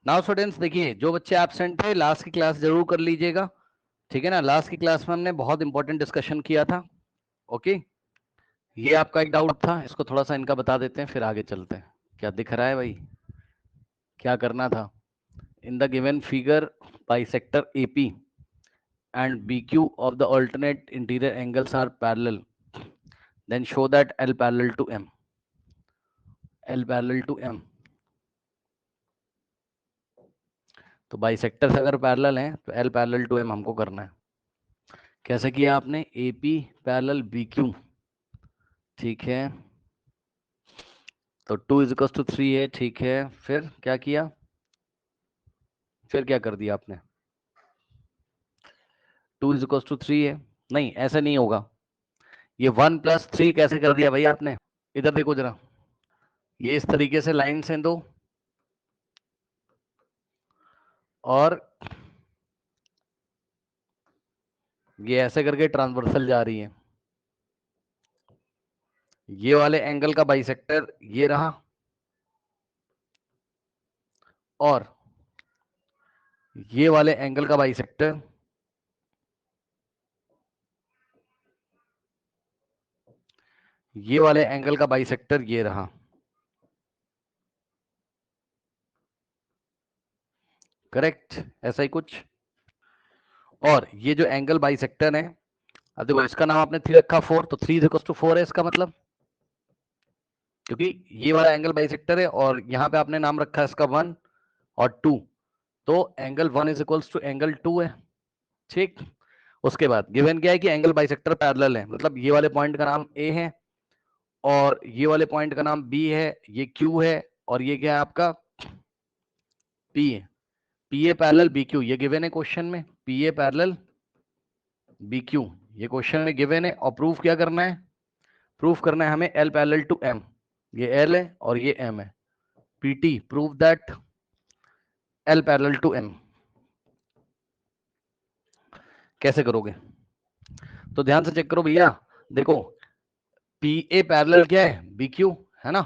Now students देखिए, जो बच्चे एब्सेंट थे लास्ट की क्लास जरूर कर लीजिएगा, ठीक है ना। लास्ट की क्लास में हमने बहुत इंपॉर्टेंट डिस्कशन किया था। ओके, ये आपका एक डाउट था, इसको थोड़ा सा इनका बता देते हैं फिर आगे चलते हैं। क्या दिख रहा है भाई, क्या करना था? In the given figure bisector AP and BQ of the alternate interior angles are parallel, then show that L parallel to M. L parallel to M. तो बाइसेक्टर अगर पैरेलल हैं तो L पैरेलल टू M हमको करना है। कैसे किया आपने? AP पैरेलल BQ, ठीक है, तो 2 इज टू 3 है, ठीक है। फिर क्या किया, फिर क्या कर दिया आपने? 2 इज टू 3 है, नहीं ऐसे नहीं होगा। ये 1+3 कैसे कर दिया भाई आपने? इधर देखो जरा, ये इस तरीके से लाइन से दो और ये ऐसे करके ट्रांसवर्सल जा रही है। ये वाले एंगल का बाइसेक्टर ये रहा, और ये वाले एंगल का बाइसेक्टर ये वाले एंगल का बाइसेक्टर ये रहा। करेक्ट, ऐसा ही कुछ। और ये जो एंगल बाइसेक्टर है, अब देखो इसका नाम आपने 3 रखा, 4, तो 3 इक्वल्स टू 4 है इसका मतलब, क्योंकि ये वाला एंगल बाइसेक्टर है और यहाँ पे आपने नाम रखा है इसका 1 और 2, तो angle 1 is equals to angle 2 है, ठीक। उसके बाद गिवन क्या है कि एंगल बाइसेक्टर पैरेलल है, मतलब ये वाले पॉइंट का नाम A है और ये वाले पॉइंट का नाम B है, ये Q है और ये क्या है आपका P है। PA पैरेलल BQ ये गिवन है क्वेश्चन में, PA पैरेलल BQ ये क्वेश्चन में गिवन है। और प्रूफ क्या करना है? प्रूफ करना है हमें L पैरेलल टू M, ये L है और ये M है। PT prove that L parallel to M। कैसे करोगे? तो ध्यान से चेक करो भैया, देखो PA पैरेलल क्या है? BQ है ना,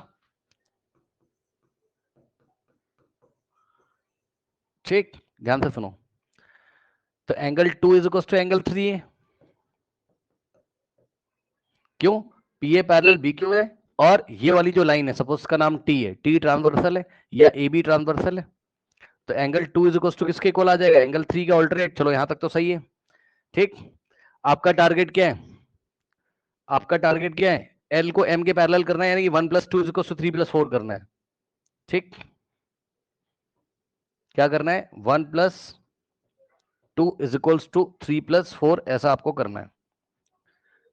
ठीक। ध्यान से सुनो, तो angle 2 is equal to angle 3 है, क्यों? PA पैरेलल BQ है और ये वाली जो लाइन है सपोज का नाम T है, T ट्रांसवर्सल है या AB ट्रांसवर्सल है, तो एंगल 2 इज इक्वल टू किसके इक्वल आ जाएगा? एंगल 3 का ऑल्टरनेट। चलो यहां तक तो सही है, ठीक। आपका टारगेट क्या है? आपका टारगेट क्या है? L को M के पैरेलल करना है, यानी कि 1+2 इज इक्वल टू 3+4 करना है, ठीक। क्या करना है? 1+2 इज इक्वल्स टू 3+4 ऐसा आपको करना है,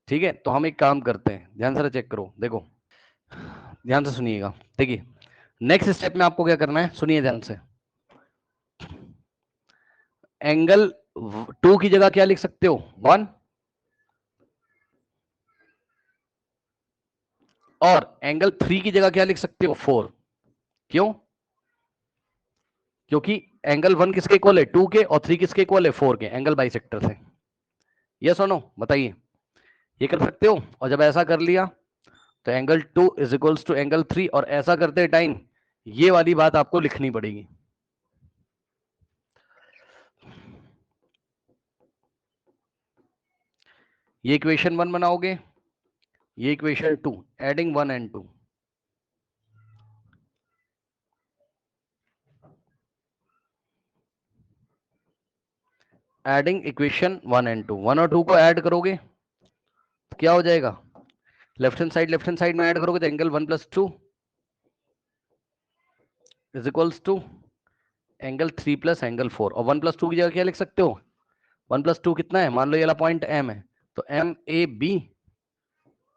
ठीक है। तो हम एक काम करते हैं, ध्यान से चेक करो, देखो ध्यान से सुनिएगा। देखिए नेक्स्ट स्टेप में आपको क्या करना है, सुनिए ध्यान से। एंगल 2 की जगह क्या लिख सकते हो? 1, और एंगल 3 की जगह क्या लिख सकते हो? 4। क्यों? क्योंकि एंगल 1 किसके इक्वल है? 2 के, और 3 किसके इक्वल है? 4 के, एंगल बाइसेक्टर से। यस और नो बताइए, ये कर सकते हो? और जब ऐसा कर लिया तो angle 2 is equals to angle 3, और ऐसा करते टाइम ये वाली बात आपको लिखनी पड़ेगी। ये इक्वेशन 1 बनाओगे, ये equation 2, adding 1 and 2। Adding equation 1 and 2, 1 और 2 को ऐड करोगे तो क्या हो जाएगा? लेफ्ट हैंड साइड में ऐड करोगे तो angle 1+2 is equals to angle 3 plus angle 4, और 1+2 की जगह क्या लिख सकते हो? 1+2 कितना है? मान लो ये वाला पॉइंट M है, तो MAB,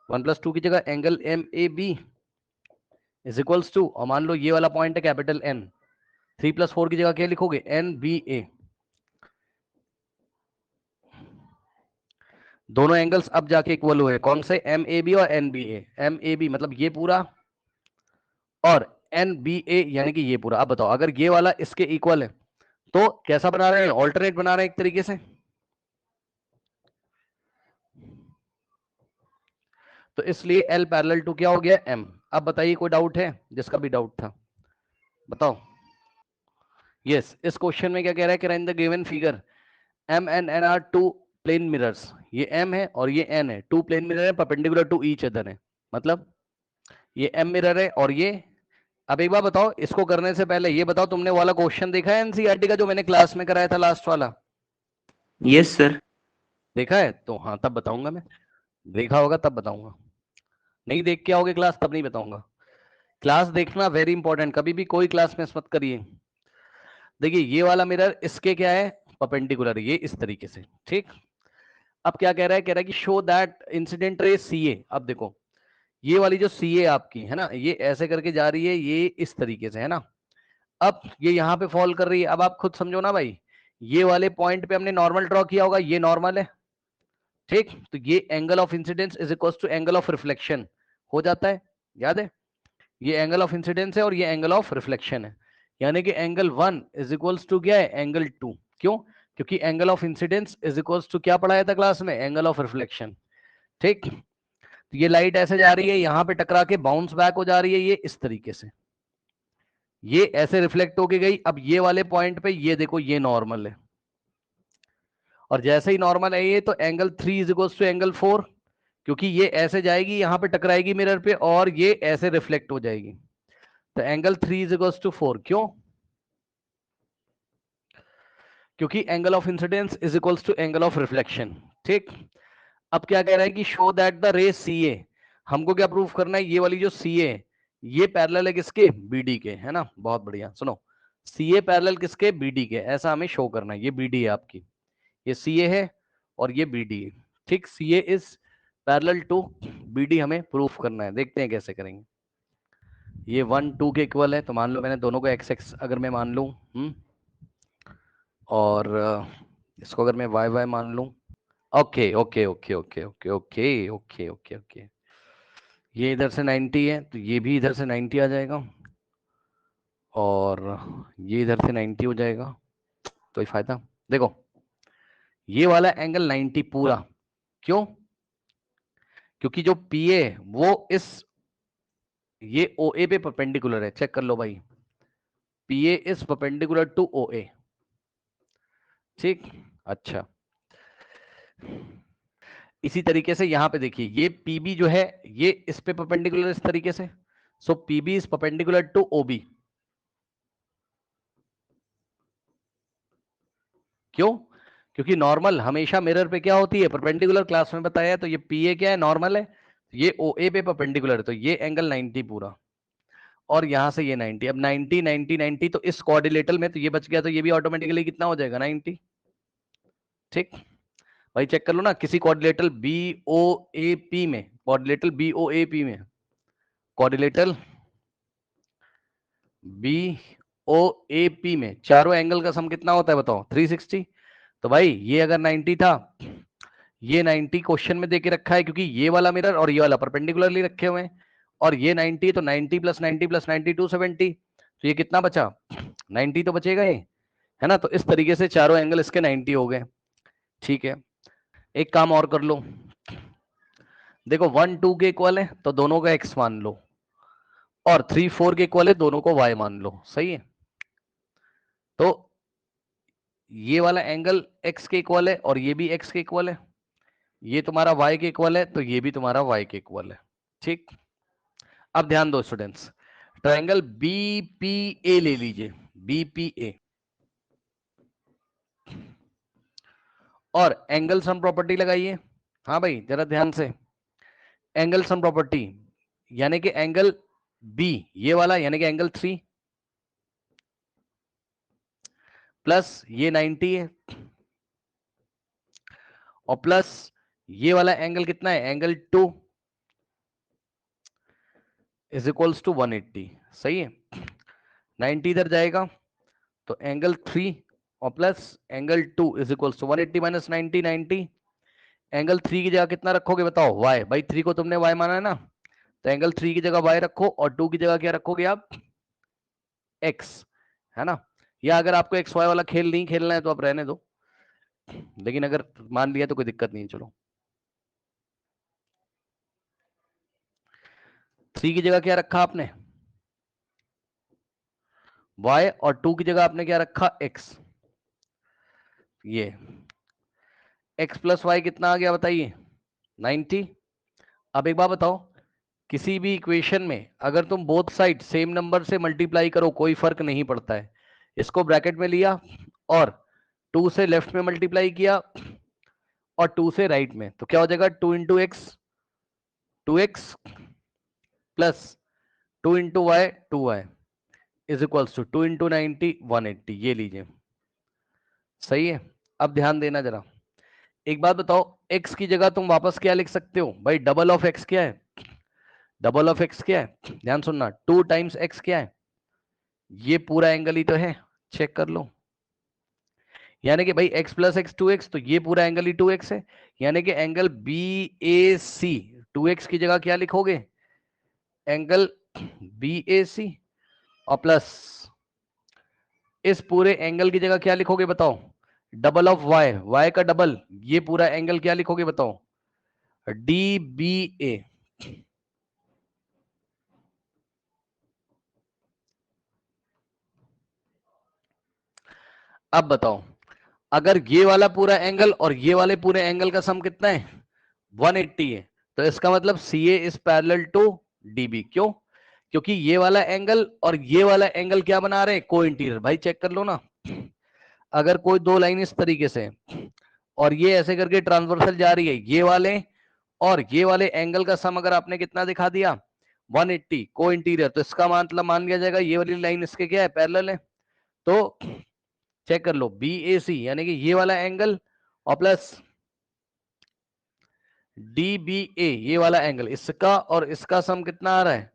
1+2 की जगह angle MAB is equals to, और मान लो ये वाला पॉइंट है कैपिटल N, 3+4 की जगह क्या लिखोगे? NBA। दोनों एंगल्स अब जाके इक्वल हुए, कौन से? MAB और NBA। MAB मतलब ये पूरा, और NBA यानी कि ये पूरा। अब बताओ, अगर ये वाला इसके इक्वल है तो कैसा बना रहे हैं? ऑल्टरनेट बना रहे हैं एक तरीके से। तो इसलिए L पैरेलल टू क्या हो गया? M। अब बताइए कोई डाउट है? जिसका भी डाउट था बताओ। यस, इस क्वेश्चन में क्या कह रहा है कि in the given figure M and N are two plane mirrors. ये M है और ये N है, टू प्लेन मिरर है, परपेंडिकुलर टू ईच अदर है। मतलब ये M मिरर है और ये, अब एक बार बताओ, इसको करने से पहले ये बताओ, तुमने वाला क्वेश्चन देखा है एनसीईआरटी का जो मैंने क्लास में कराया था लास्ट वाला? Yes sir. देखा है तो हाँ, तब बताऊंगा मैं। देखा होगा तब बताऊंगा, नहीं देख के आओगे क्लास तब नहीं बताऊंगा। क्लास देखना वेरी इंपॉर्टेंट, कभी भी कोई क्लास मिस मत करिए। देखिए ये वाला मिरर इसके क्या है, परपेंडिकुलर, ये इस तरीके से, ठीक। अब क्या कह रहा है, कह रहा है कि शो दैट इंसिडेंट रे सी ए। अब देखो ये वाली जो सी ए आपकी है ना, ये ऐसे करके जा रही है, ये इस तरीके से है ना। अब ये यहाँ पे फॉल कर रही है, अब आप खुद समझो ना भाई, ये वाले पॉइंट पे हमने नॉर्मल ड्रॉ किया होगा, ये नॉर्मल है, ठीक। तो ये angle of incidence is equal to angle of reflection हो जाता है, याद है? ये एंगल ऑफ इंसिडेंस है और ये एंगल ऑफ रिफ्लेक्शन है, यानी कि एंगल 1 इज इक्वल्स टू क्या है, एंगल 2। क्यों? क्योंकि angle of incidence is equals to क्या पढ़ाया था क्लास में, एंगल ऑफ रिफ्लेक्शन, ठीक। तो ये लाइट ऐसे जा रही है, यहां पे टकरा के बाउंस बैक हो जा रही है, ये इस तरीके से, ये ऐसे रिफ्लेक्ट होके गई। अब ये वाले पॉइंट पे ये देखो, ये नॉर्मल है, और जैसे ही नॉर्मल है ये, तो angle 3 is equals to angle 4, क्योंकि ये ऐसे जाएगी, यहां पे टकराएगी मिरर पे, और ये ऐसे रिफ्लेक्ट हो जाएगी। तो एंगल 3 इज इक्वल्स टू 4, क्यों? क्योंकि angle of incidence is equals to angle of reflection, ठीक। अब क्या कह रहा है कि शो दैट द रे सी ए, हमको क्या प्रूफ करना है, ये वाली जो सी ए, ये पैरेलल है किसके, बीडी के, है ना। बहुत बढ़िया, सुनो, सी ए पैरेलल किसके, बीडी के, ऐसा हमें शो करना है। ये बीडी है आपकी, ये सी ए है और ये बीडी है, ठीक। सी ए इज पैरेलल टू बीडी, हमें प्रूफ करना है, देखते हैं कैसे करेंगे। ये 1 2 के इक्वल है, तो मान लो मैंने दोनों को एक्स एक्स अगर मैं मान लूं, और इसको अगर मैं वाई वाई मान लूं, okay okay okay okay okay okay okay okay okay, ये इधर से 90 है तो ये भी इधर से 90 आ जाएगा, और ये इधर से 90 हो जाएगा, तो ये फायदा। देखो ये वाला एंगल 90 पूरा, क्यों? क्योंकि जो पी ए वो इस, ये ओ ए पे परपेंडिकुलर है, चेक कर लो भाई, P A is perpendicular to O A, ठीक। अच्छा, इसी तरीके से यहां पे देखिए, ये पीबी जो है ये इस पे परपेंडिकुलर इस तरीके से, सो पीबी इज परपेंडिकुलर टू ओबी। क्यों? क्योंकि नॉर्मल हमेशा मिरर पे क्या होती है, परपेंडिकुलर, क्लास में बताया है। तो ये पी ए क्या है, नॉर्मल है, ये ओ ए पे परपेंडिकुलर है, तो ये एंगल 90 पूरा, और यहां से ये 90। अब 90 90 90, तो इस कोऑर्डिनेटर में तो ये बच गया, तो ये भी ऑटोमेटिकली कितना हो जाएगा, 90, ठीक। भाई चेक कर लो ना, किसी coordinator B O A P में, coordinator B O A P में, coordinator B O A P में चारों एंगल का सम कितना होता है बताओ, 360। तो भाई ये अगर 90 था, ये 90 क्वेश्चन में देके रखा है, क्योंकि ये वाला मिरर और ये वाला परपेंडिकुलरली रखे हुए हैं, और ये 90, तो 90 प्लस 90 प्लस 90 270, तो ये कितना बचा, 90 तो बचेगा ये, है ना। तो इस तरीके से चारों एंगल इसके 90 हो गए, ठीक है। एक काम और कर लो, देखो 1 2 के इक्वल है तो दोनों का x मान लो, और 3 4 के इक्वल है, दोनों को y मान लो, सही है। तो ये वाला एंगल x के इक्वल है और ये भी x के इक्वल है, ये तुम्हारा y के इक्वल है, तो ये भी तुम्हारा y के इक्वल है, ठीक। अब ध्यान दो स्टूडेंट्स, ट्रायंगल बीपीए ले लीजिए, बीपीए, और एंगल सम प्रॉपर्टी लगाइए। हाँ भाई जरा ध्यान से, एंगल सम प्रॉपर्टी, यानी कि एंगल बी ये वाला, यानी कि एंगल 3 प्लस ये 90 है, और प्लस ये वाला एंगल कितना है, एंगल 2 इज इक्वल्स टू 180, सही है। 90 इधर जाएगा, तो एंगल 3 और plus angle 2 is equals to 180 minus 90 90। Angle 3 की जगह कितना रखोगे बताओ, y, भाई 3 को तुमने y माना है ना, तो एंगल 3 की जगह y रखो, और 2 की जगह क्या रखोगे आप, x, है ना। या अगर आपको एक्स वाई वाला खेल नहीं खेलना है तो आप रहने दो, लेकिन अगर मान लिया तो कोई दिक्कत नहीं। चलो 3 की जगह क्या रखा आपने, y और 2 की जगह आपने क्या रखा x। ये x प्लस वाई कितना आ गया बताइए 90। अब एक बात बताओ, किसी भी इक्वेशन में अगर तुम बोथ साइड सेम नंबर से मल्टीप्लाई करो कोई फर्क नहीं पड़ता है। इसको ब्रैकेट में लिया और 2 से लेफ्ट में मल्टीप्लाई किया और 2 से राइट में, तो क्या हो जाएगा 2 into X 2x plus 2 into Y 2y is equals to 2 into 90 180। ये लीजिए, सही है। अब ध्यान देना जरा, एक बात बताओ, x की जगह तुम वापस क्या लिख सकते हो भाई, डबल ऑफ x क्या है, डबल ऑफ x क्या है, ध्यान सुनना, 2 टाइम्स x क्या है, ये पूरा एंगल ही तो है, चेक कर लो। यानी कि भाई x प्लस एक्स 2x, तो ये पूरा एंगल ही 2x है। यानी कि एंगल BAC 2x की जगह क्या लिखोगे, एंगल BAC, और प्लस इस पूरे एंगल की जगह क्या लिखोगे बताओ, डबल ऑफ y का डबल, ये पूरा एंगल क्या लिखोगे बताओ, DBA। अब बताओ, अगर ये वाला पूरा एंगल और ये वाले पूरे एंगल का सम कितना है 180 है, तो इसका मतलब CA is parallel to DB। क्यों, क्योंकि ये वाला एंगल और ये वाला एंगल क्या बना रहे हैं, को इंटीरियर। भाई चेक कर लो ना, अगर कोई दो लाइन इस तरीके से और ये ऐसे करके ट्रांसवर्सल जा रही है, ये वाले और ये वाले एंगल का सम अगर आपने कितना दिखा दिया 180 को इंटीरियर, तो इसका मतलब मान लिया जाएगा ये वाली लाइन इसके क्या है, पैरेलल है। तो चेक कर लो BAC यानी कि ये वाला एंगल और प्लस DBA ये वाला एंगल, इसका और इसका सम कितना आ रहा है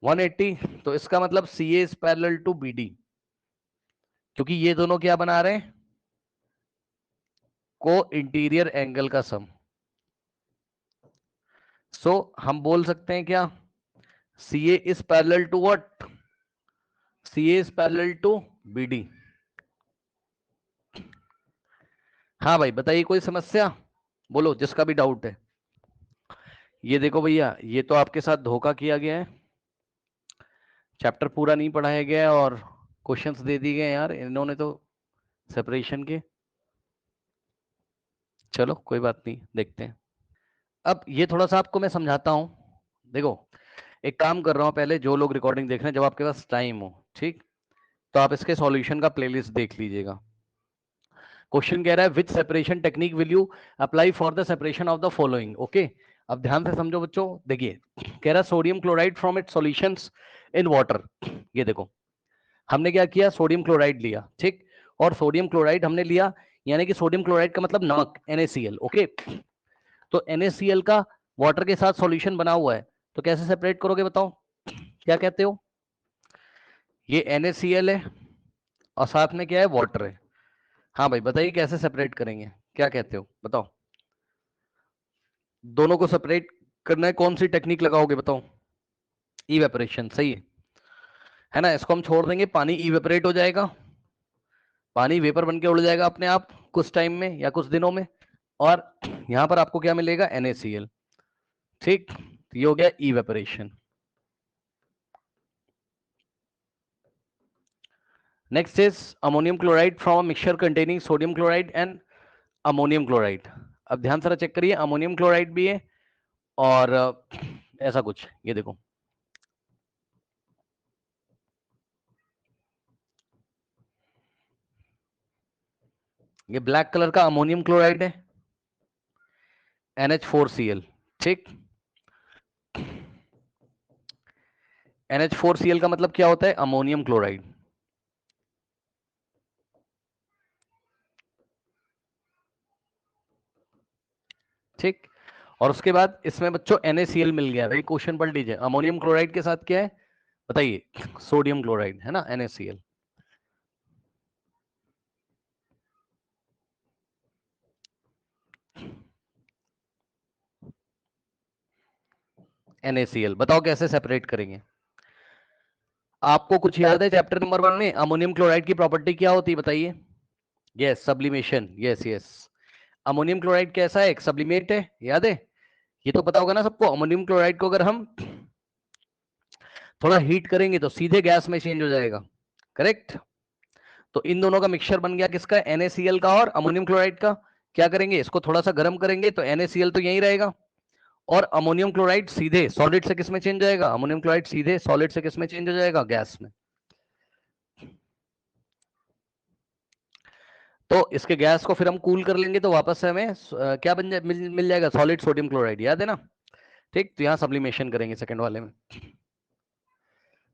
180। तो इसका मतलब CA is parallel to BD, क्योंकि ये दोनों क्या बना रहे हैं, को इंटीरियर एंगल का सम। सो हम बोल सकते हैं क्या, CA is parallel to what, CA is parallel to BD। हाँ भाई बताइए, कोई समस्या बोलो जिसका भी डाउट है। ये देखो भैया, ये तो आपके साथ धोखा किया गया है, चैप्टर पूरा नहीं पढ़ाया गया है और क्वेश्चंस दे दिए गए यार इन्होंने तो सेपरेशन के। चलो कोई बात नहीं, देखते हैं। अब ये थोड़ा सा आपको मैं समझाता हूं। देखो एक काम कर रहा हूं, पहले जो लोग रिकॉर्डिंग देख रहे हैं, जब आपके पास टाइम हो ठीक, तो आप इसके सॉल्यूशन का प्लेलिस्ट देख लीजिएगा। क्वेश्चन कह रहा है which separation technique will you apply for the separation of the following. Okay, अब ध्यान से समझो बच्चों। देखिए कह रहा है sodium chloride from its solutions in water. ये देखो हमने क्या किया, सोडियम क्लोराइड लिया ठीक, और सोडियम क्लोराइड हमने लिया, यानी कि सोडियम क्लोराइड का मतलब नमक NaCl। ओके, तो NaCl का वाटर के साथ सॉल्यूशन बना हुआ है, तो कैसे सेपरेट करोगे बताओ, क्या कहते हो। ये NaCl है और साथ में क्या है, वाटर है। हाँ भाई बताइए कैसे सेपरेट करेंगे, क्या कहते हो बताओ। दोनों को सेपरेट करना है, कौन सी टेक्निक लगाओगे बताओ। इवेपोरेशन, सही है ना। इसको हम छोड़ देंगे, पानी इवेपोरेट हो जाएगा, पानी वेपर बन के उड़ जाएगा अपने आप कुछ टाइम में या कुछ दिनों में, और यहां पर आपको क्या मिलेगा NaCl। ठीक, ये हो गया evaporation. Next is ammonium chloride from a mixture containing sodium chloride and ammonium chloride. अब ध्यान से चेक करिए, अमोनियम क्लोराइड भी है और ऐसा कुछ, ये देखो ये ब्लैक कलर का अमोनियम क्लोराइड है NH4Cl। ठीक, NH4Cl का मतलब क्या होता है, अमोनियम क्लोराइड। ठीक, और उसके बाद इसमें बच्चों NaCl मिल गया। भाई क्वेश्चन पढ़ लीजिए, अमोनियम क्लोराइड के साथ क्या है बताइए, सोडियम क्लोराइड है ना, NaCl। NaCl बताओ कैसे सेपरेट करेंगे। आपको कुछ याद है चैप्टर नंबर 1 में अमोनियम क्लोराइड की प्रॉपर्टी क्या होती है बताइए। Yes, sublimation, yes yes. Ammonium chloride कैसा है, एक सब्लिमेट है, याद है। ये तो पता होगा ना सबको, अमोनियम क्लोराइड को अगर हम थोड़ा हीट करेंगे तो सीधे गैस में चेंज हो जाएगा। करेक्ट। तो इन दोनों का मिक्सचर बन गया किसका, NaCl का और अमोनियम क्लोराइड का। क्या करेंगे, इसको थोड़ा सा गर्म करेंगे तो NaCl तो यहीं रहेगा और अमोनियम क्लोराइड सीधे सॉलिड से किस में चेंज हो जाएगा, अमोनियम क्लोराइड सीधे सॉलिड से किस में चेंज हो जाएगा, गैस में। तो इसके गैस को फिर हम कूल कर लेंगे तो वापस से हमें क्या बन जाए, मिल जाएगा सॉलिड सोडियम क्लोराइड, याद है ना। ठीक, तो यहाँ सब्लिमेशन करेंगे सेकंड वाले में।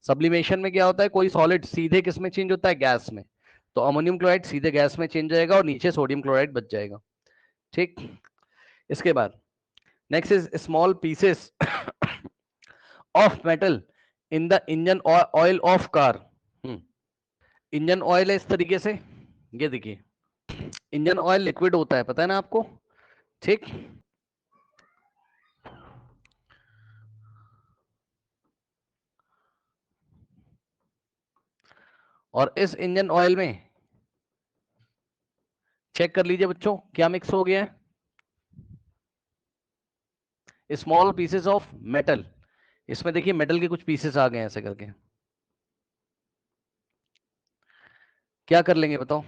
सब्लिमेशन में क्या होता है, कोई सॉलिड सीधे किस में चेंज होता है, गैस में। तो अमोनियम क्लोराइड सीधे गैस में चेंज जाएगा और नीचे सोडियम क्लोराइड बच जाएगा। ठीक, इसके बाद next is small pieces of metal in the engine oil of car. Engine oil है इस तरीके से, ये देखिए इंजन ऑयल लिक्विड होता है, पता है ना आपको। ठीक, और इस इंजन ऑयल में चेक कर लीजिए बच्चों क्या मिक्स हो गया है, स्मॉल पीसेस ऑफ मेटल। इसमें देखिए मेटल के कुछ पीसेस आ गए हैं ऐसे करके। क्या कर लेंगे बताओ,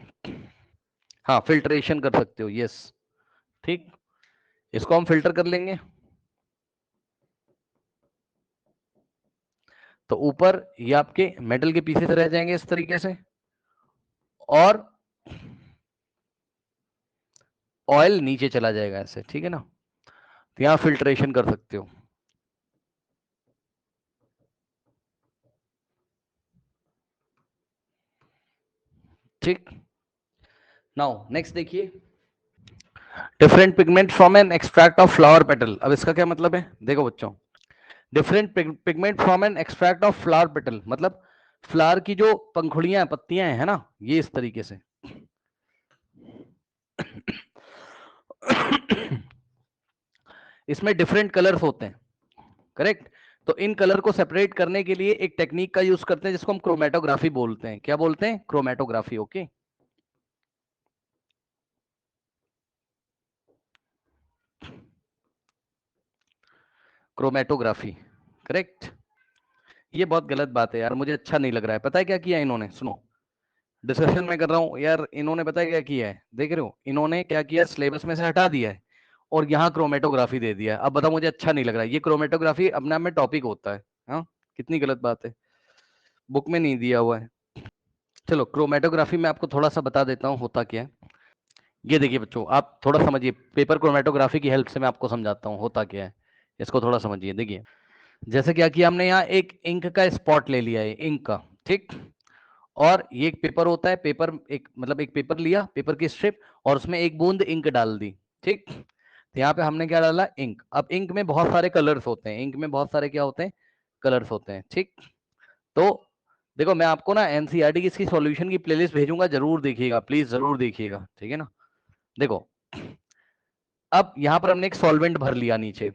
हाँ फिल्ट्रेशन कर सकते हो, यस। ठीक, इसको हम फिल्टर कर लेंगे। तो ऊपर ये आपके मेटल के पीसेस रह जाएंगे इस तरीके से और ऑयल नीचे चला जाएगा ऐसे, ठीक है ना। तो यहां फिल्ट्रेशन कर सकते हो। ठीक, नाउ नेक्स्ट देखिए, different pigment from an extract of flower petal. अब इसका क्या मतलब है, देखो बच्चों, different pigment from an extract of flower petal मतलब फ्लावर की जो पंखुड़ियां पत्तियां है ना, ये इस तरीके से इसमें डिफरेंट कलर्स होते हैं, करेक्ट। तो इन कलर को सेपरेट करने के लिए एक टेक्निक का यूज करते हैं जिसको हम क्रोमेटोग्राफी बोलते हैं। क्या बोलते हैं, क्रोमेटोग्राफी। Okay, chromatography, correct. ये बहुत गलत बात है यार, मुझे अच्छा नहीं लग रहा है। पता है क्या किया इन्होंने, सुनो, डिस्कशन में कर रहा हूँ यार, इन्होंने पता है क्या किया है, देख रहे हो इन्होंने क्या किया, सिलेबस में से हटा दिया है और यहाँ क्रोमेटोग्राफी दे दिया है। अब बताओ, मुझे अच्छा नहीं लग रहा है। ये क्रोमेटोग्राफी अपने आप में टॉपिक होता है, हाँ, कितनी गलत बात है, बुक में नहीं दिया हुआ है। चलो क्रोमेटोग्राफी में आपको थोड़ा सा बता देता हूँ होता क्या है। ये देखिए बच्चों, आप थोड़ा समझिए, पेपर क्रोमेटोग्राफी की हेल्प से मैं आपको समझाता हूँ होता क्या है, इसको थोड़ा समझिए। देखिए जैसे क्या किया हमने, यहाँ एक इंक का स्पॉट ले लिया है, इंक का, ठीक। और ये एक पेपर होता है, पेपर एक मतलब एक पेपर लिया, पेपर की स्ट्रिप, और उसमें एक बूंद इंक डाल दी, ठीक। तो यहाँ पे हमने क्या डाला, इंक। अब इंक में बहुत सारे कलर्स होते हैं, इंक में बहुत सारे क्या होते हैं, कलर्स होते हैं, ठीक। तो देखो मैं आपको ना एनसीईआरटी की इसकी सॉल्यूशन की प्लेलिस्ट भेजूंगा, जरूर देखिएगा, प्लीज जरूर देखिएगा, ठीक है ना। देखो अब यहाँ पर हमने एक सॉल्वेंट भर लिया नीचे।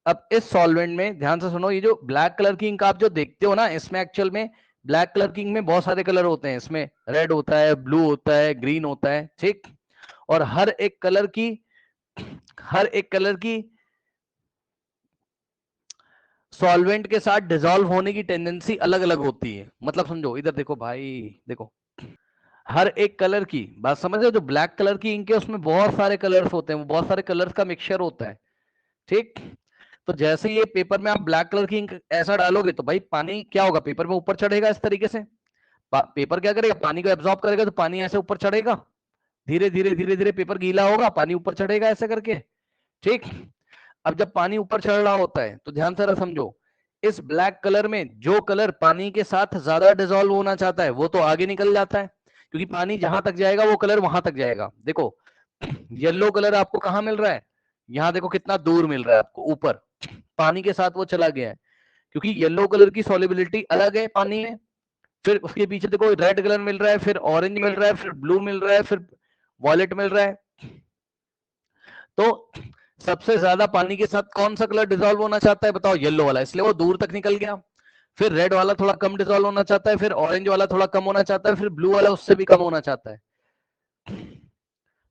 अब इस सॉल्वेंट में ध्यान से सुनो, ये जो ब्लैक कलर की इंक आप जो देखते हो ना, इसमें एक्चुअल में ब्लैक कलर की इंक में बहुत सारे कलर होते हैं। इसमें रेड होता है, ब्लू होता है, ग्रीन होता है, ठीक। और हर एक कलर की सॉल्वेंट के साथ डिसॉल्व होने की टेंडेंसी अलग अलग होती है। मतलब समझो, इधर देखो भाई, देखो हर एक कलर की बात समझ रहे हो, जो ब्लैक कलर की इंक है उसमें बहुत सारे कलर्स होते हैं, वो बहुत सारे कलर्स का मिक्सचर होता है, ठीक। तो जैसे ये पेपर में आप ब्लैक कलर की इंक ऐसा डालोगे तो भाई पानी क्या होगा, पेपर में ऊपर चढ़ेगा इस तरीके से। पेपर क्या करेगा, पानी को एब्जॉर्ब करेगा, तो पानी ऐसे ऊपर चढ़ेगा, धीरे धीरे धीरे धीरे पेपर गीला होगा, पानी ऊपर चढ़ेगा ऐसे करके, ठीक। अब जब पानी ऊपर चढ़ रहा होता है तो ध्यान से समझो, इस ब्लैक कलर में जो कलर पानी के साथ ज्यादा डिसॉल्व होना चाहता है वो तो आगे निकल जाता है, क्योंकि पानी जहां तक जाएगा वो कलर वहां तक जाएगा। देखो येलो कलर आपको कहां मिल रहा है, यहाँ देखो कितना दूर मिल रहा है आपको, ऊपर पानी के साथ वो चला गया है, क्योंकि येलो कलर की सॉल्युबिलिटी अलग है पानी में। फिर उसके पीछे देखो रेड कलर मिल रहा है, फिर ऑरेंज मिल रहा है, फिर ब्लू मिल रहा है, फिर वॉयलेट मिल रहा है। तो सबसे ज्यादा पानी के साथ कौन सा कलर डिसॉल्व होना चाहता है, बताओ, येलो वाला, इसलिए वो दूर तक निकल गया। फिर रेड वाला थोड़ा कम डिसॉल्व होना चाहता है, फिर ऑरेंज वाला थोड़ा कम होना चाहता है, फिर ब्लू वाला उससे भी कम होना चाहता है।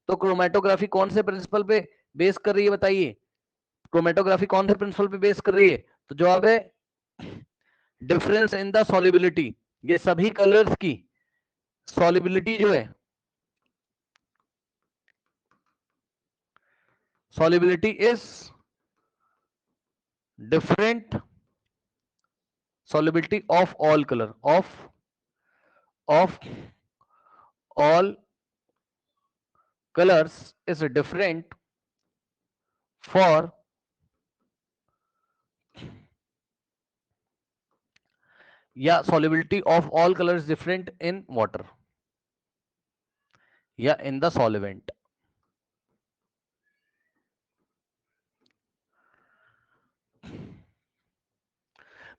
तो क्रोमेटोग्राफी कौन से प्रिंसिपल पे बेस कर रही है, बताइए, क्रोमेटोग्राफी कौन से प्रिंसिपल पे बेस कर रही है। तो जवाब है डिफरेंस इन द सॉल्युबिलिटी। ये सभी कलर्स की सॉल्युबिलिटी जो है, solubility is different, solubility of all color, of all colors is different for या solubility of all colors different in water या in the solvent.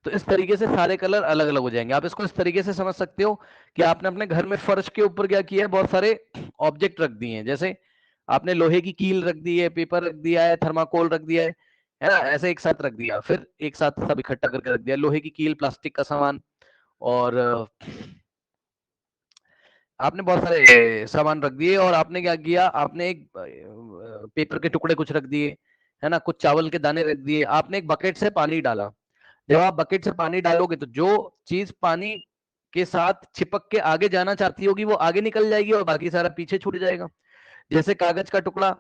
तो इस तरीके से सारे कलर अलग अलग हो जाएंगे। आप इसको इस तरीके से समझ सकते हो कि आपने अपने घर में फर्श के ऊपर क्या किया है, बहुत सारे ऑब्जेक्ट रख दिए हैं। जैसे आपने लोहे की कील रख दी है, पेपर रख दिया है, थर्माकोल रख दिया है ना, ऐसे एक साथ रख दिया, फिर एक साथ सब इकट्ठा करके रख दिया, लोहे की कील, प्लास्टिक का सामान, और आपने बहुत सारे सामान रख दिए। और आपने क्या किया, आपने एक पेपर के टुकड़े कुछ रख दिए, है ना, कुछ चावल के दाने रख दिए, आपने एक बकेट से पानी डाला। जब आप बकेट से पानी डालोगे तो जो चीज पानी के साथ चिपक के आगे जाना चाहती होगी वो आगे निकल जाएगी और बाकी सारा पीछे छूट जाएगा। जैसे कागज का टुकड़ा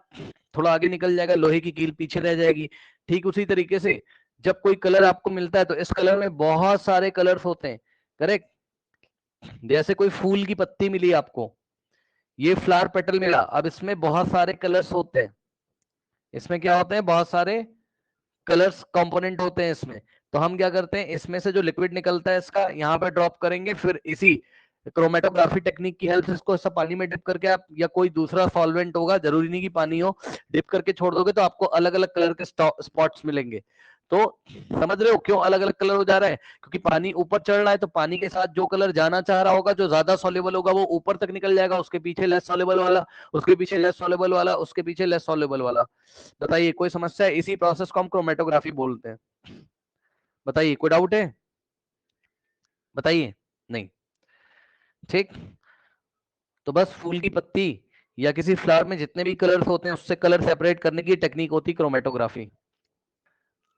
थोड़ा आगे निकल जाएगा, लोहे की कील पीछे रह जाएगी। ठीक उसी तरीके से जब कोई कलर आपको मिलता है तो इस कलर में बहुत सारे कलर्स होते हैं, करेक्ट। जैसे कोई फूल की पत्ती मिली आपको, ये फ्लावर पेटल मिला, अब इसमें बहुत सारे कलर्स होते हैं। इसमें क्या होते हैं, बहुत सारे कलर्स कंपोनेंट होते हैं इसमें। तो हम क्या करते हैं, इसमें से जो लिक्विड निकलता है इसका यहाँ पे ड्रॉप करेंगे, फिर इसी क्रोमेटोग्राफी टेक्निक की हेल्प से इसको सब पानी में डिप करके आप, या कोई दूसरा सॉल्वेंट होगा, जरूरी नहीं कि पानी हो, डिप करके छोड़ दोगे तो आपको अलग अलग कलर के स्पॉट्स मिलेंगे। तो समझ रहे हो क्यों अलग अलग कलर हो जा रहा है, क्योंकि पानी ऊपर चढ़ रहा है तो पानी के साथ जो कलर जाना चाह रहा होगा, जो ज्यादा सॉल्युबल होगा वो ऊपर तक निकल जाएगा, उसके पीछे लेस सॉल्युबल वाला, उसके पीछे लेस सॉल्युबल वाला, उसके पीछे लेस सॉल्युबल वाला। बताइए कोई समस्या है? इसी प्रोसेस को हम क्रोमेटोग्राफी बोलते हैं। बताइए कोई डाउट है, बताइए। नहीं, ठीक। तो बस फूल की पत्ती या किसी फ्लावर में जितने भी कलर्स होते हैं उससे कलर सेपरेट करने की टेक्निक होती है क्रोमेटोग्राफी।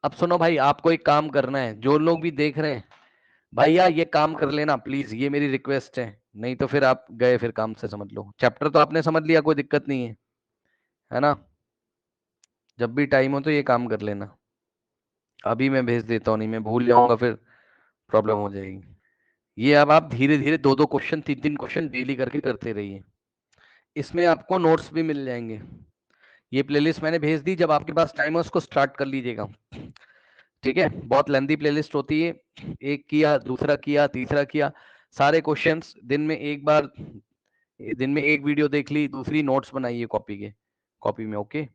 अब सुनो भाई, आपको एक काम करना है, जो लोग भी देख रहे हैं भैया ये काम कर लेना प्लीज, ये मेरी रिक्वेस्ट है, नहीं तो फिर आप गए फिर काम से, समझ लो चैप्टर तो आपने समझ लिया, कोई दिक्कत नहीं है ना। जब भी टाइम हो तो ये काम कर लेना। अभी मैं भेज देता हूँ, नहीं मैं भूल जाऊंगा फिर प्रॉब्लम हो जाएगी। ये अब आप धीरे धीरे 2-2 क्वेश्चन 3-3 क्वेश्चन डेली करके करते रहिए, इसमें आपको नोट्स भी मिल जाएंगे। ये प्लेलिस्ट मैंने भेज दी, जब आपके पास टाइम है उसको स्टार्ट कर लीजिएगा, ठीक है। बहुत लेंथी प्लेलिस्ट होती है, एक किया, दूसरा किया, तीसरा किया, सारे क्वेश्चंस दिन में एक बार, दिन में एक वीडियो देख ली, दूसरी नोट्स बनाइए कॉपी में, ओके।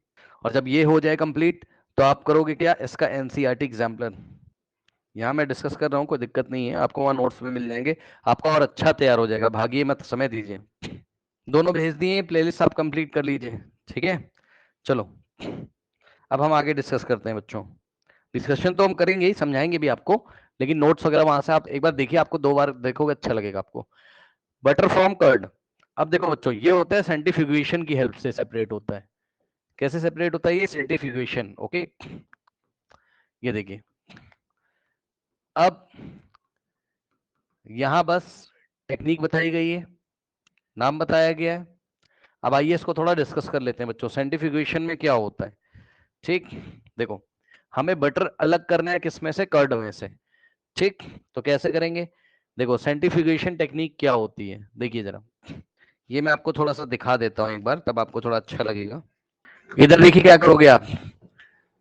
और जब ये हो जाए कंप्लीट तो आप करोगे क्या, इसका एनसीईआरटी एग्जाम्पलर यहाँ मैं डिस्कस कर रहा हूँ, कोई दिक्कत नहीं है, आपको वहाँ नोट्स में मिल जाएंगे, आपका और अच्छा तैयार हो जाएगा, भागिए मत, समय दीजिए। दोनों भेज दिए, प्लेलिस्ट आप कंप्लीट कर लीजिए, ठीक है। चलो अब हम आगे डिस्कस करते हैं बच्चों। डिस्कशन तो हम करेंगे ही, समझाएंगे भी आपको, लेकिन नोट्स वगैरह वहां से आप एक बार देखिए, आपको 2 बार देखोगे अच्छा लगेगा आपको। बटर फ्रॉम कर्ड, अब देखो बच्चों, ये होता है सेंट्रीफ्यूगेशन की हेल्प से सेपरेट होता है। कैसे सेपरेट होता है ये, सेंट्रीफ्यूगेशन, ओके। ये देखिए, अब यहां बस टेक्निक बताई गई है, नाम बताया गया है। अब आइए इसको थोड़ा डिस्कस कर लेते हैं बच्चों, सेंट्रीफ्यूगेशन में क्या होता है। ठीक, देखो हमें बटर अलग करना है किसमें से, कर्ड में से, ठीक। तो कैसे करेंगे, देखो सेंट्रीफ्यूगेशन टेक्निक क्या होती है, देखिए जरा, ये मैं आपको थोड़ा सा दिखा देता हूं एक बार, तब आपको थोड़ा अच्छा लगेगा। इधर देखिए क्या करोगे आप,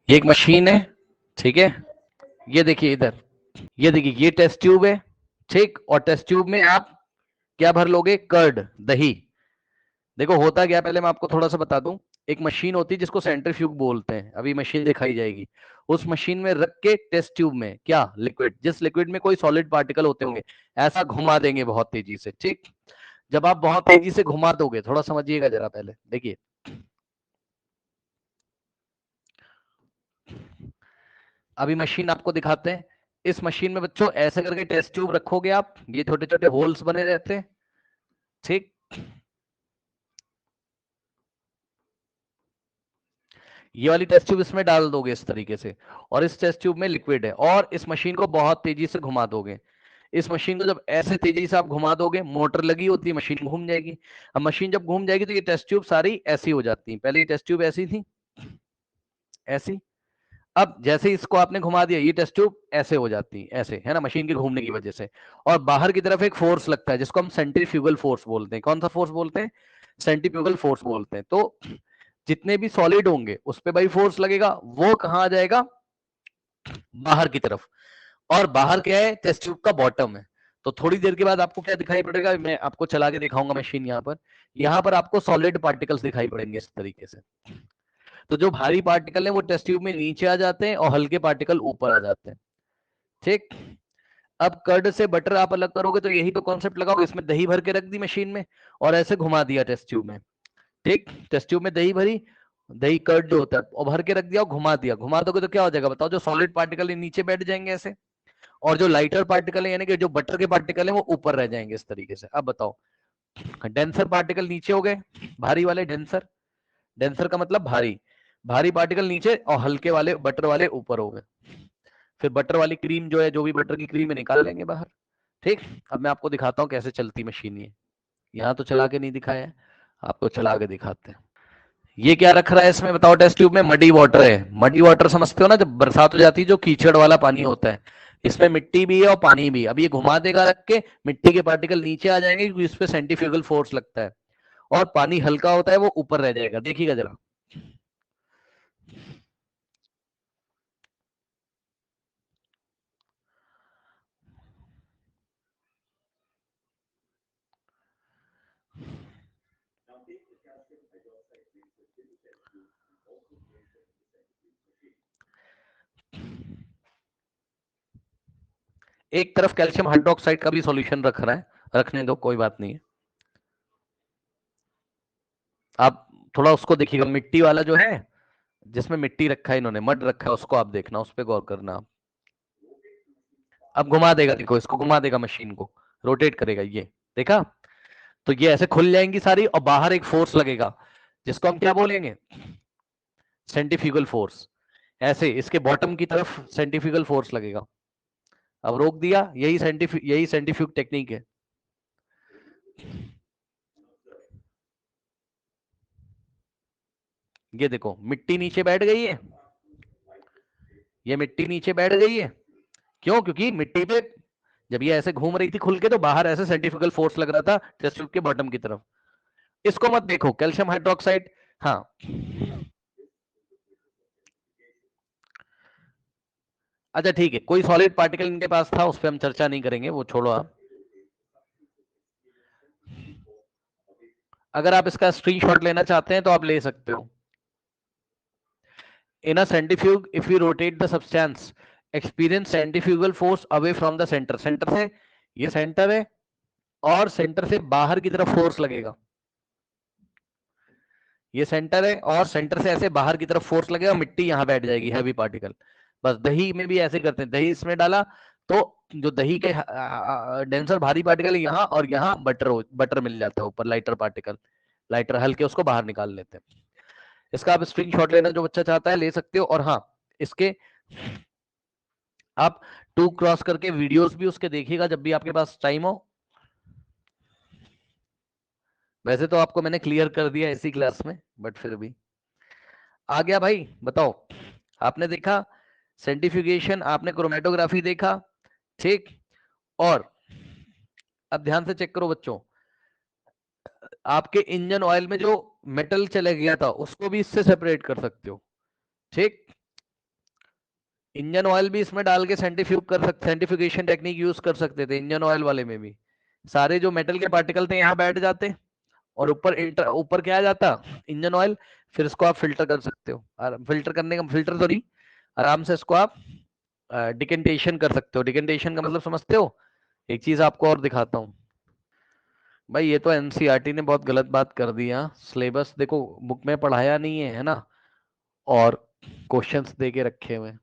ये एक मशीन है, ठीक है। ये देखिए इधर, ये देखिए ये टेस्ट ट्यूब है, ठीक। और टेस्ट ट्यूब में आप क्या भर लोगे, कर्ड, दही। देखो होता क्या, पहले मैं आपको थोड़ा सा बता दूं, एक मशीन होती है जिसको सेंट्रीफ्यूग बोलते हैं, अभी मशीन दिखाई जाएगी। उस मशीन में रख के टेस्ट ट्यूब में क्या, लिक्विड, जिस लिक्विड में कोई सॉलिड पार्टिकल होते होंगे, ऐसा घुमा देंगे बहुत तेजी से, ठीक। जब आप बहुत तेजी से घुमा दोगे, थोड़ा समझिएगा जरा, पहले देखिए, अभी मशीन आपको दिखाते हैं। इस मशीन में बच्चों ऐसे करके टेस्ट ट्यूब रखोगे आप, ये छोटे छोटे होल्स बने रहते हैं, ठीक। ये वाली टेस्ट ट्यूब इसमें डाल दोगे इस तरीके से, और इस टेस्ट ट्यूब में लिक्विड है, और इस मशीन को बहुत तेजी से घुमा दोगे। इस मशीन को जब ऐसे तेजी से आप घुमा दोगे, मोटर लगी होती है, मशीन घूम जाएगी। अब मशीन जब घूम जाएगी तो ये टेस्ट ट्यूब सारी ऐसी हो जाती है। पहले ये टेस्ट ट्यूब ऐसी थी, ऐसी। अब जैसे इसको आपने घुमा दिया, ये टेस्ट ट्यूब ऐसे हो जाती है, ऐसे, है ना, मशीन के घूमने की वजह से। और बाहर की तरफ एक फोर्स लगता है जिसको हम सेंट्रीफ्यूगल फोर्स बोलते हैं। कौन सा फोर्स बोलते हैं? सेंट्रीफ्यूगल फोर्स बोलते हैं। तो जितने भी सॉलिड होंगे उस पे भाई फोर्स लगेगा, वो कहां आ जाएगा? बाहर की तरफ। और बाहर क्या है? टेस्ट ट्यूब का बॉटम है। तो थोड़ी देर के बाद आपको क्या दिखाई पड़ेगा? मैं आपको चला के दिखाऊंगा मशीन। यहाँ पर आपको सॉलिड पार्टिकल्स दिखाई पड़ेंगे इस तरीके से। तो जो भारी पार्टिकल है वो टेस्ट ट्यूब में नीचे आ जाते हैं और हल्के पार्टिकल ऊपर आ जाते हैं। ठीक। अब कर्ड से बटर आप अलग करोगे तो यही तो कॉन्सेप्ट लगाओगे। इसमें दही भर के रख दी मशीन में और ऐसे घुमा दिया टेस्ट ट्यूब में। ठीक, टेस्ट ट्यूब में दही भरी, दही कर्ड जो होता है, और भर के रख दिया और घुमा दिया। घुमा दोगे तो क्या हो जाएगा बताओ? जो सॉलिड पार्टिकल है नीचे बैठ जाएंगे ऐसे, और जो लाइटर पार्टिकल है यानी कि जो बटर के पार्टिकल है वो ऊपर रह जाएंगे इस तरीके से। अब बताओ, डेंसर पार्टिकल नीचे हो गए, भारी वाले डेंसर। डेंसर का मतलब भारी, भारी पार्टिकल नीचे और हल्के वाले बटर वाले ऊपर हो गए। फिर बटर वाली क्रीम जो है, जो भी बटर की क्रीम है, निकाल लेंगे बाहर। ठीक। अब मैं आपको दिखाता हूँ कैसे चलती मशीन ये। यहाँ तो चला के नहीं दिखाया है, आपको चला के दिखाते हैं। ये क्या रख रहा है इसमें बताओ? टेस्ट ट्यूब में मडी वाटर है। मडी वाटर समझते हो ना, जब बरसात हो जाती है जो कीचड़ वाला पानी होता है, इसमें मिट्टी भी है और पानी भी। अब ये घुमा देगा रख के, मिट्टी के पार्टिकल नीचे आ जाएंगे क्योंकि इस पे सेंट्रीफ्यूगल फोर्स लगता है, और पानी हल्का होता है वो ऊपर रह जाएगा। देखिएगा जरा। एक तरफ कैल्शियम हाइड्रोक्साइड का भी सॉल्यूशन रख रहा है, रखने दो, कोई बात नहीं है। आप थोड़ा उसको देखिएगा, मिट्टी वाला जो है, जिसमें मिट्टी रखा है इन्होंने, मड रखा है, उसको आप देखना, उस पर गौर करना आप। अब घुमा देगा, देखो इसको घुमा देगा, मशीन को रोटेट करेगा ये, देखा? तो ये ऐसे खुल जाएंगी सारी और बाहर एक फोर्स लगेगा जिसको हम क्या बोलेंगे? Centrifugal force. ऐसे इसके बॉटम की तरफ सेंट्रीफ्यूगल फोर्स लगेगा। अब रोक दिया, यही सेंट्रीफ्यूग टेक्निक है। ये देखो मिट्टी नीचे बैठ गई है, ये मिट्टी नीचे बैठ गई है। क्यों? क्योंकि मिट्टी पे जब ये ऐसे घूम रही थी खुल के तो बाहर ऐसे सेंट्रीफ्यूगल फोर्स लग रहा था टेस्ट ट्यूब के बॉटम की तरफ। इसको मत देखो, कैल्शियम हाइड्रोक्साइड। हाँ, अच्छा ठीक है, कोई सॉलिड पार्टिकल इनके पास था, उस पर हम चर्चा नहीं करेंगे, वो छोड़ो आप। अगर आप इसका स्क्रीनशॉट लेना चाहते हैं तो आप ले सकते हो। In a centrifuge, if we rotate the substance, experience centrifugal force away from the center. Centre से, ये सेंटर है, और सेंटर से बाहर की तरफ फोर्स लगेगा। ये सेंटर है और सेंटर से ऐसे बाहर की तरफ फोर्स लगेगा, मिट्टी यहां बैठ जाएगी, हैवी पार्टिकल। बस दही में भी ऐसे करते हैं, दही इसमें डाला तो जो दही के डेंसर भारी पार्टिकल यहाँ, और यहाँ बटर मिल जाता है ऊपर, लाइटर पार्टिकल, लाइटर हल्के, उसको बाहर निकाल लेते हैं। इसका आप स्क्रीनशॉट लेना जो बच्चा चाहता है ले सकते हो। और हाँ, इसके आप 2 क्रॉस करके वीडियोस भी उसके देखिएगा जब भी आपके पास टाइम हो। वैसे तो आपको मैंने क्लियर कर दिया इसी क्लास में, बट फिर भी आ गया भाई। बताओ, आपने देखा सेंट्रीफ्यूगेशन, आपने क्रोमेटोग्राफी देखा, ठीक? और अब ध्यान से चेक करो बच्चों, आपके इंजन ऑयल में जो मेटल चले गया था उसको भी इससे सेपरेट कर सकते हो। ठीक, इंजन ऑयल भी इसमें डाल के सेंट्रीफ्यूग कर सकते, सेंट्रीफ्यूगेशन टेक्निक यूज कर सकते थे इंजन ऑयल वाले में भी। सारे जो मेटल के पार्टिकल थे यहाँ बैठ जाते और ऊपर क्या आ जाता? Engine oil. फिर इसको आप फिल्टर कर सकते हो, और फिल्टर करने का, फिल्टर तो नहीं, आराम से इसको आप डिकेंटेशन कर सकते हो। डिकेंटेशन का मतलब समझते हो? एक चीज आपको और दिखाता हूँ भाई, ये तो एनसीईआरटी ने बहुत गलत बात कर दी। हाँ, सिलेबस देखो, बुक में पढ़ाया नहीं है, है ना, और क्वेश्चंस दे के रखे हुए हैं।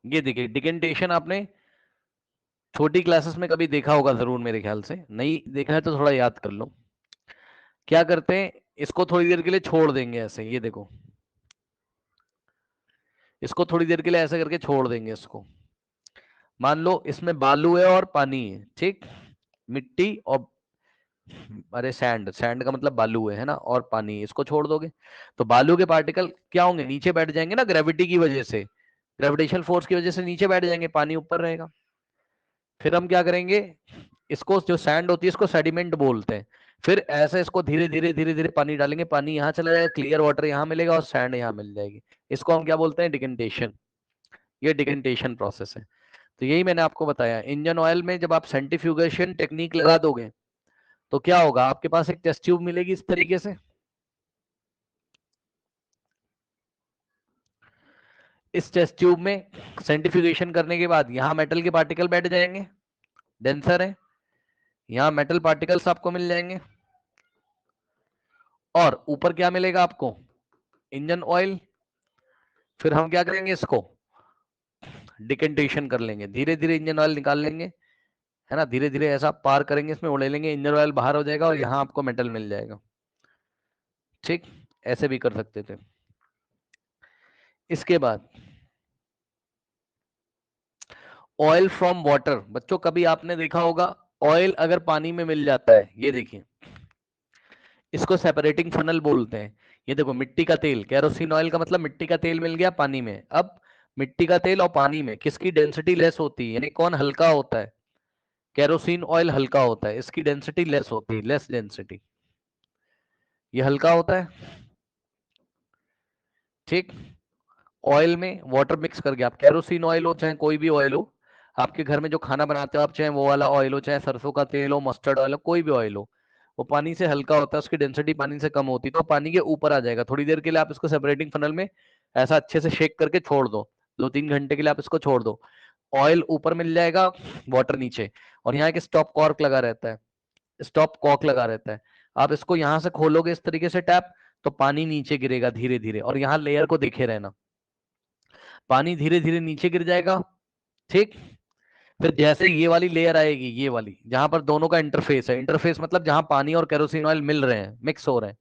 ये देखिए, डिकेंटेशन आपने छोटी क्लासेस में कभी देखा होगा जरूर, मेरे ख्याल से नहीं देखा है तो थोड़ा याद कर लो। क्या करते हैं, इसको थोड़ी देर के लिए छोड़ देंगे ऐसे, ये देखो, इसको थोड़ी देर के लिए ऐसे करके छोड़ देंगे इसको। मान लो इसमें बालू है और पानी है, ठीक, मिट्टी और, अरे सैंड, सैंड का मतलब बालू है ना, और पानी, इसको छोड़ दोगे तो बालू के पार्टिकल क्या होंगे, नीचे बैठ जाएंगे ना, ग्रेविटी की वजह से, ग्रेविटेशनल फोर्स की वजह से नीचे बैठ जाएंगे, पानी ऊपर रहेगा। फिर हम क्या करेंगे, इसको जो सैंड होती है इसको सेडिमेंट बोलते हैं। फिर ऐसे इसको धीरे धीरे धीरे धीरे पानी डालेंगे, पानी यहाँ चला जाएगा, क्लियर वाटर यहाँ मिलेगा और सैंड यहाँ मिल जाएगी। इसको हम क्या बोलते हैं, डिकेंटेशन। ये डिकेंटेशन प्रोसेस है। तो यही मैंने आपको बताया, इंजन ऑयल में जब आप सेंट्रीफ्यूगेशन टेक्निक लगा दोगे तो क्या होगा, आपके पास एक टेस्ट ट्यूब मिलेगी इस तरीके से। इस टेस्ट ट्यूब में सेंट्रीफ्यूगेशन करने के बाद यहाँ मेटल के पार्टिकल बैठ जाएंगे, डेंसर है, यहाँ मेटल पार्टिकल्स आपको मिल जाएंगे, और ऊपर क्या मिलेगा आपको, इंजन ऑयल। फिर हम क्या करेंगे, इसको डिकेंटेशन कर लेंगे, धीरे धीरे इंजन ऑयल निकाल लेंगे, है ना, धीरे धीरे ऐसा पार करेंगे, इसमें उड़े लेंगे, इंजन ऑयल बाहर हो जाएगा और यहाँ आपको मेटल मिल जाएगा। ठीक, ऐसे भी कर सकते थे। इसके बाद ऑयल फ्रॉम वाटर, बच्चों कभी आपने देखा होगा ऑयल अगर पानी में मिल जाता है, ये देखिए, इसको सेपरेटिंग फनल बोलते हैं। ये देखो मिट्टी का तेल, केरोसिन ऑयल का मतलब मिट्टी का तेल मिल गया पानी में। अब मिट्टी का तेल और पानी में किसकी डेंसिटी लेस होती है, यानी कौन हल्का होता है, केरोसिन ऑयल हल्का होता है, इसकी डेंसिटी लेस होती है, लेस डेंसिटी, ये हल्का होता है। ठीक, ऑयल में वाटर मिक्स करके, आप केरोसिन ऑयल हो चाहे कोई भी ऑयल हो, आपके घर में जो खाना बनाते हो आप, चाहे वो वाला ऑयल हो, चाहे सरसों का तेल हो, मस्टर्ड ऑयल हो, कोई भी ऑयल हो, वो पानी से हल्का होता है, उसकी डेंसिटी पानी से कम होती है, तो पानी के ऊपर आ जाएगा। थोड़ी देर के लिए आप इसको सेपरेटिंग फनल में ऐसा अच्छे से शेक करके छोड़ दो, 2-3 घंटे के लिए आप इसको छोड़ दो, ऑयल ऊपर मिल जाएगा, वाटर नीचे, और यहाँ एक स्टॉप कॉर्क लगा रहता है, स्टॉप कॉक लगा रहता है। आप इसको यहां से खोलोगे इस तरीके से टैप, तो पानी नीचे गिरेगा धीरे धीरे, और यहाँ लेयर को देखे रहना, पानी धीरे धीरे नीचे गिर जाएगा। ठीक, फिर जैसे ये वाली लेयर आएगी, ये वाली जहां पर दोनों का इंटरफेस है, इंटरफेस मतलब जहां पानी और केरोसिन ऑयल मिल रहे हैं, मिक्स हो रहे हैं,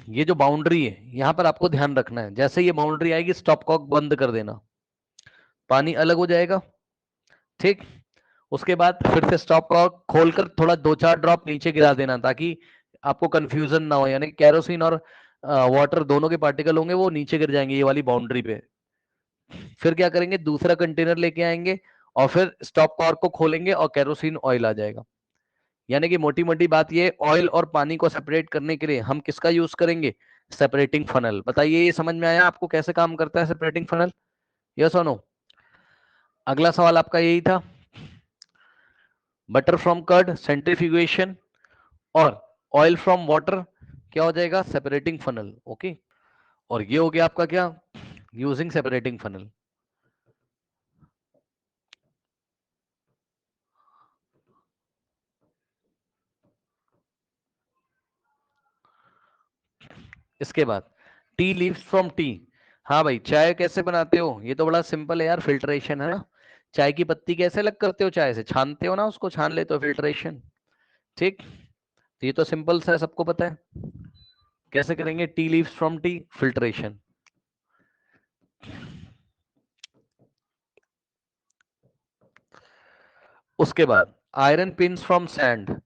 ये जो बाउंड्री है यहां पर आपको ध्यान रखना है, जैसे ये बाउंड्री आएगी स्टॉप कॉक बंद कर देना, पानी अलग हो जाएगा। ठीक, उसके बाद फिर से स्टॉप कॉक खोलकर थोड़ा 2-4 ड्रॉप नीचे गिरा देना, ताकि आपको कंफ्यूजन ना हो, यानी केरोसिन और वाटर दोनों के पार्टिकल होंगे वो नीचे गिर जाएंगे ये वाली बाउंड्री पे। फिर क्या करेंगे, दूसरा कंटेनर लेके आएंगे और फिर स्टॉप कॉर्क को खोलेंगे और केरोसिन ऑयल आ जाएगा। यानी कि मोटी मोटी बात ये, ऑयल और पानी को सेपरेट करने के लिए हम किसका यूज करेंगे, सेपरेटिंग फनल। बताइए ये समझ में आया आपको कैसे काम करता है सेपरेटिंग फनल, यस और नो। अगला सवाल आपका यही था, बटर फ्रॉम कर्ड सेंट्रीफ्यूगेशन, और ऑयल फ्रॉम वाटर क्या हो जाएगा, सेपरेटिंग फनल। ओके, और ये हो गया आपका क्या, यूजिंग सेपरेटिंग फनल। इसके बाद टी लीव्स फ्रॉम टी, हाँ भाई चाय कैसे बनाते हो, ये तो बड़ा सिंपल है यार, फिल्ट्रेशन है ना। चाय की पत्ती कैसे अलग करते हो, चाय से छानते हो ना, उसको छान लेते हो, फिल्ट्रेशन। ठीक, तो ये तो सिंपल सा है, सबको पता है कैसे करेंगे, tea leaves from T, filtration. उसके बाद आयरन पिन्स फ्रॉम सैंड,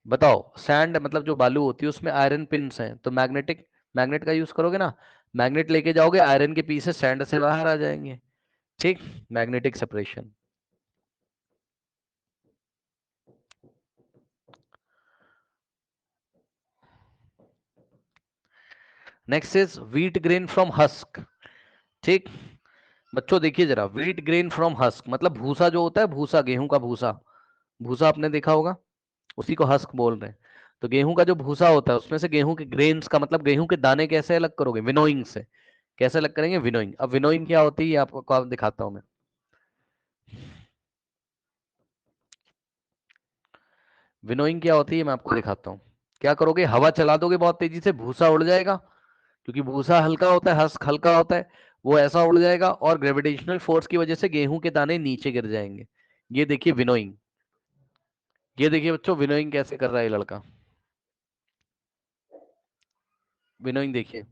बताओ सैंड मतलब जो बालू होती है उसमें आयरन पिन्स हैं, तो मैग्नेटिक, मैग्नेट का यूज करोगे ना, मैग्नेट लेके जाओगे, आयरन के पीसेस सैंड से बाहर आ जाएंगे। ठीक, magnetic separation. Next is wheat grain from husk. ठीक, बच्चों देखिए जरा, व्हीट ग्रेन फ्रॉम हस्क मतलब भूसा जो होता है, भूसा, गेहूं का भूसा, भूसा आपने देखा होगा, उसी को हस्क बोल रहे हैं। तो गेहूं का जो भूसा होता है उसमें से गेहूं के ग्रेन्स का मतलब गेहूं के दाने कैसे अलग करोगे, विनोइंग से। कैसे अलग करेंगे, विनोइंग। अब विनोइंग क्या होती है आपको दिखाता हूं मैं। विनोइंग क्या होती है मैं आपको दिखाता हूँ। क्या करोगे, हवा चला दोगे बहुत तेजी से, भूसा उड़ जाएगा, क्योंकि भूसा हल्का होता है, हस्क हल्का होता है, वो ऐसा उड़ जाएगा, और ग्रेविटेशनल फोर्स की वजह से गेहूं के दाने नीचे गिर जाएंगे। ये देखिए विनोइंग, ये देखिए बच्चों विनोइंग कैसे कर रहा है ये लड़का, विनोइंग देखिए,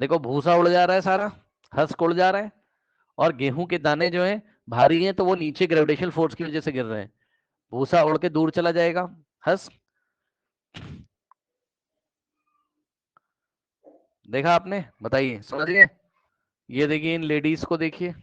देखो भूसा उड़ जा रहा है सारा, हस्क उड़ जा रहा है, और गेहूं के दाने जो है भारी हैं तो वो नीचे ग्रेविटेशनल फोर्स की वजह से गिर रहे हैं। भूसा उड़ के दूर चला जाएगा, हस्क। देखा आपने, बताइए, समझ गए? ये देखिए इन लेडीज को देखिए,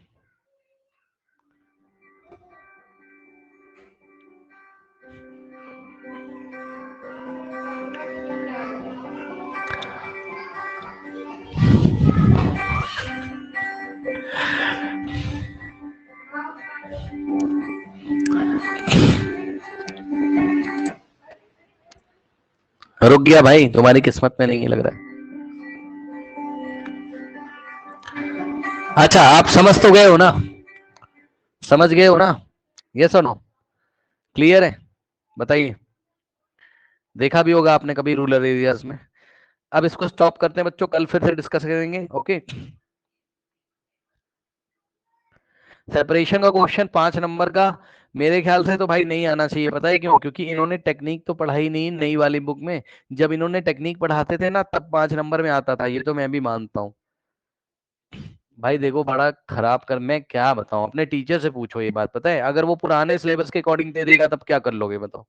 रुक गया भाई, तुम्हारी किस्मत में नहीं है लग रहा है। अच्छा आप समझ तो गए हो ना, समझ गए हो ना? ये सुनो, क्लियर है? बताइए, देखा भी होगा आपने कभी रूरल एरियाज में। अब इसको स्टॉप करते हैं बच्चों, कल फिर से डिस्कस करेंगे, ओके? सेपरेशन का क्वेश्चन 5 नंबर का मेरे ख्याल से तो भाई नहीं आना चाहिए, पता है क्यों? क्योंकि इन्होंने टेक्निक तो पढ़ाई नहीं नई वाली बुक में। जब इन्होंने टेक्निक पढ़ाते थे ना तब 5 नंबर में आता था, ये तो मैं भी मानता हूँ। भाई देखो बड़ा खराब कर, मैं क्या बताऊं, अपने टीचर से पूछो ये बात, पता है अगर वो पुराने सिलेबस के अकॉर्डिंग दे देगा तब क्या कर लोगे बताओ?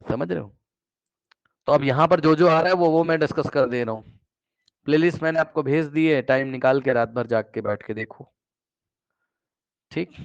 समझ रहे हो? तो अब यहाँ पर जो जो आ रहा है वो मैं डिस्कस कर दे रहा हूँ। प्लेलिस्ट मैंने आपको भेज दी है, टाइम निकाल के रात भर जाग के बैठ के देखो, ठीक?